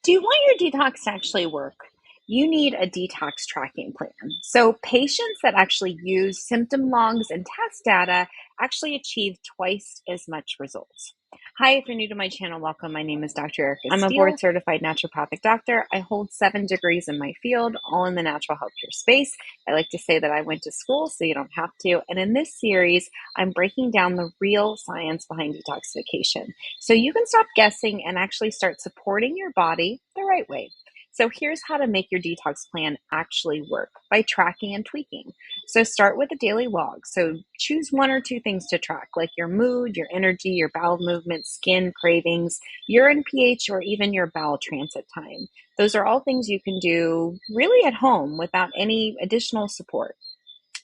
Do you want your detox to actually work? You need a detox tracking plan. So, patients that actually use symptom logs and test data actually achieve twice as much results. Hi, if you're new to my channel, welcome. My name is Dr. Erica I'm a board certified naturopathic doctor. I hold 7 degrees in my field, all in the natural healthcare space. I like to say that I went to school so you don't have to. And in this series, I'm breaking down the real science behind detoxification so you can stop guessing and actually start supporting your body the right way. So here's how to make your detox plan actually work by tracking and tweaking. So start with a daily log. So choose 1 or 2 things to track, like your mood, your energy, your bowel movement, skin, cravings, urine pH, or even your bowel transit time. Those are all things you can do really at home without any additional support.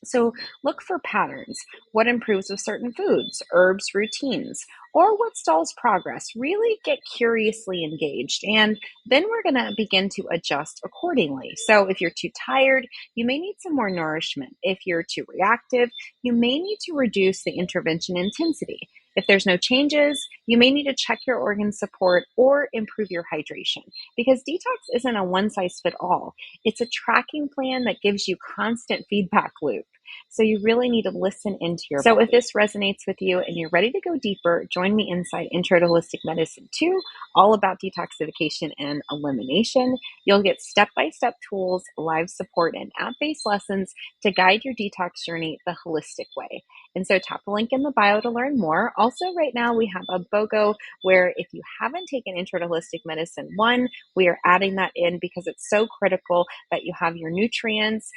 So look for patterns. What improves with certain foods, herbs, routines, or what stalls progress? Really get curiously engaged. And then we're going to begin to adjust accordingly. So if you're too tired, you may need some more nourishment. If you're too reactive, you may need to reduce the intervention intensity. If there's no changes, you may need to check your organ support or improve your hydration because detox isn't a one size fit all. It's a tracking plan that gives you constant feedback loop. So you really need to listen into your body. If this resonates with you and you're ready to go deeper, join me inside Intro to Holistic Medicine 2, all about detoxification and elimination. You'll get step-by-step tools, live support, and app-based lessons to guide your detox journey the holistic way. And so tap the link in the bio to learn more. Also, right now we have a BOGO where if you haven't taken Intro to Holistic Medicine 1, we are adding that in because it's so critical that you have your nutrients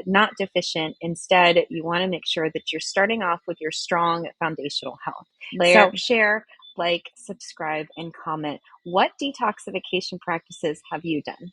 not deficient. Instead, you want to make sure that you're starting off with your strong foundational health. So share, like, subscribe, and comment. What detoxification practices have you done?